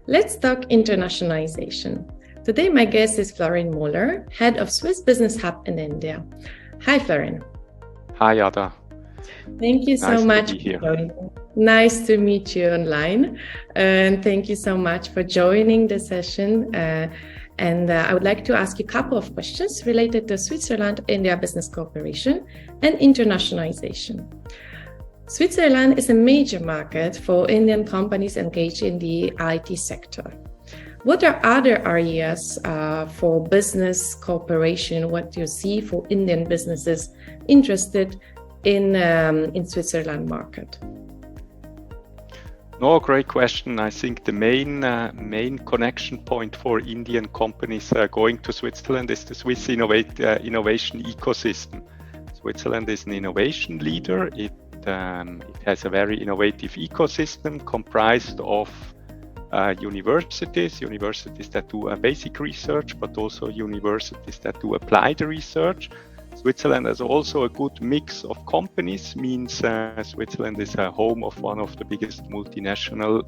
Let's talk internationalization. Today, my guest is Florin Müller, head of Swiss Business Hub in India. Hi, Florin. Hi, Ada. Thank you so much to be here. for joining. Nice to meet you online. And thank you so much for joining the session. I would like to ask you a couple of questions related to Switzerland-India business cooperation and internationalization. Switzerland is a major market for Indian companies engaged in the IT sector. What are other areas for business cooperation? What do you see for Indian businesses interested in Switzerland market? No, great question. I think the main connection point for Indian companies going to Switzerland is the Swiss innovation ecosystem. Switzerland is an innovation leader. It has a very innovative ecosystem comprised of universities that do basic research, but also universities that do applied research. Switzerland has also a good mix of companies, means Switzerland is a home of one of the biggest multinational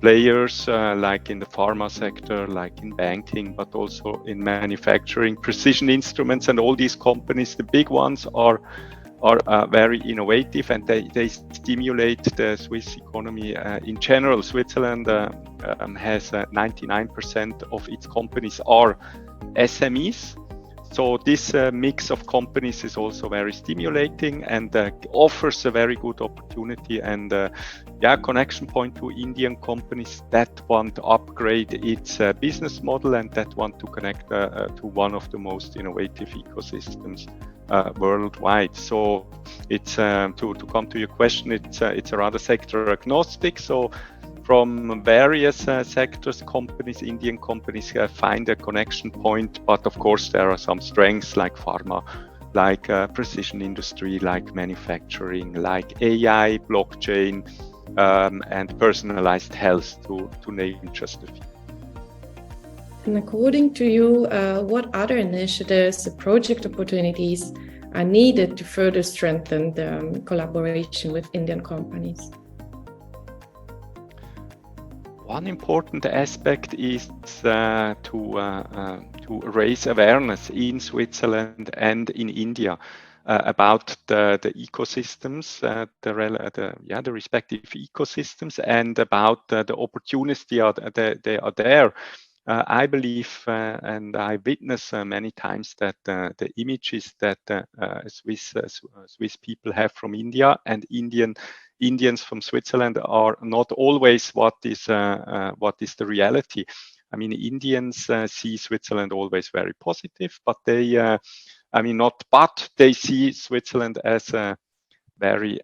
players, like in the pharma sector, like in banking, but also in manufacturing, precision instruments, and all these companies, the big ones are very innovative, and they stimulate the Swiss economy in general. Switzerland has 99% of its companies are SMEs. So this mix of companies is also very stimulating and offers a very good opportunity and connection point to Indian companies that want to upgrade its business model and that want to connect to one of the most innovative ecosystems worldwide. So it's to come to your question, it's a rather sector agnostic. So from various sectors, Indian companies find a connection point, but of course there are some strengths like pharma, like precision industry, like manufacturing, like AI, blockchain, and personalized health, to name just a few. And according to you, what other initiatives, project opportunities are needed to further strengthen the collaboration with Indian companies? One important aspect is to raise awareness in Switzerland and in India about the ecosystems, the respective ecosystems, and about the opportunities they are there. I believe and I witness many times that the images that Swiss people have from India and Indians from Switzerland are not always what is the reality. I mean, Indians see Switzerland always very positive, but they see Switzerland as a very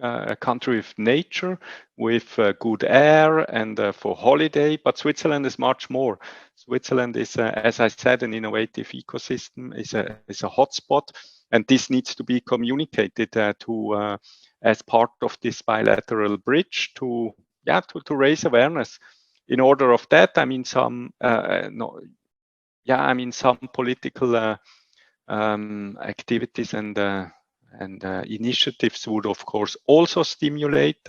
a country with nature, with good air and for holiday. But Switzerland is much more. Switzerland is, as I said, an innovative ecosystem, is a hotspot, and this needs to be communicated to as part of this bilateral bridge to raise awareness. In order of that, I mean some political activities and initiatives would, of course, also stimulate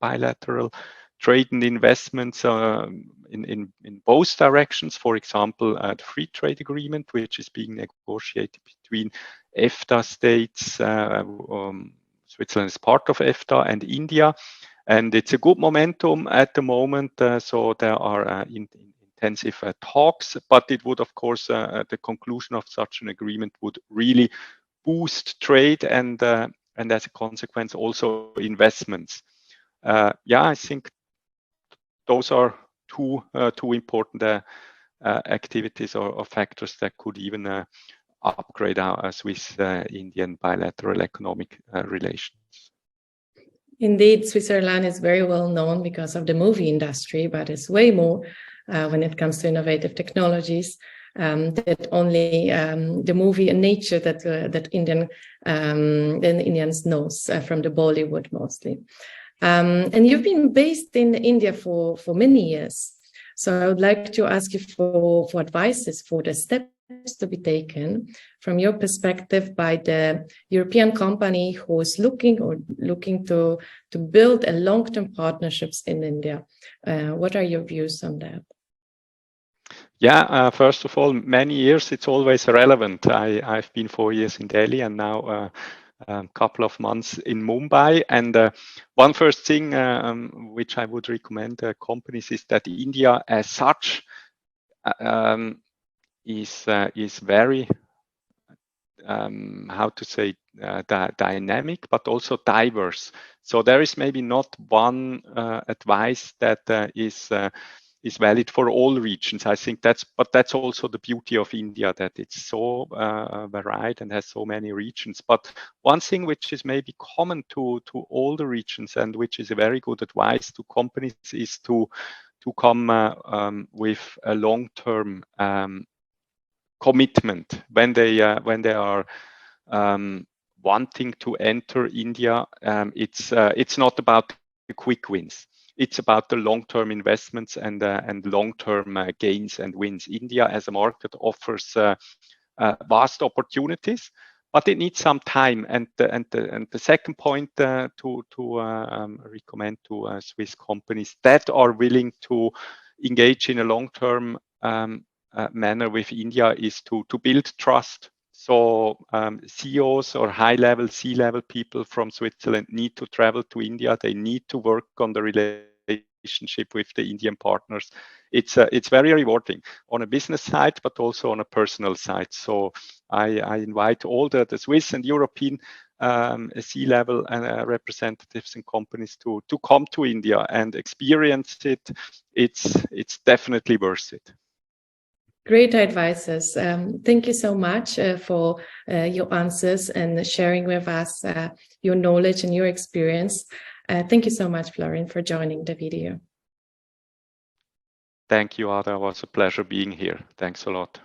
bilateral trade and investments in both directions. For example, the free trade agreement, which is being negotiated between EFTA states. Switzerland is part of EFTA and India, and it's a good momentum at the moment. So there are intensive talks, but it would, of course, the conclusion of such an agreement would really boost trade and as a consequence also investments. I think those are two important activities or factors that could even upgrade our Swiss-Indian bilateral economic relations. Indeed, Switzerland is very well known because of the movie industry, but it's way more when it comes to innovative technologies. That only the movie and nature that Indians knows from the Bollywood mostly. And you've been based in India for many years. So I would like to ask you for advices for the steps to be taken from your perspective by the European company who is looking to build a long-term partnerships in India? What are your views on that? Yeah, first of all, many years it's always relevant. I've been 4 years in Delhi and now a couple of months in Mumbai. And one first thing which I would recommend companies is that India as such is very how to say dynamic, but also diverse. So there is maybe not one advice that is valid for all regions. I think that's also the beauty of India, that it's so varied and has so many regions. But one thing which is maybe common to all the regions and which is a very good advice to companies is to come with a long-term commitment when they are wanting to enter India. It's not about the quick wins. It's about the long-term investments and long-term gains and wins. India as a market offers vast opportunities, but it needs some time. And the second point to recommend to Swiss companies that are willing to engage in a long-term manner with India is to build trust. So CEOs or high-level C-level people from Switzerland need to travel to India. They need to work on the relationship with the Indian partners. It's very rewarding on a business side, but also on a personal side. So I invite all the Swiss and European C-level representatives and companies to come to India and experience it. It's definitely worth it. Great advices. Thank you so much for your answers and sharing with us your knowledge and your experience. Thank you so much, Florin, for joining the video. Thank you, Ada. It was a pleasure being here. Thanks a lot.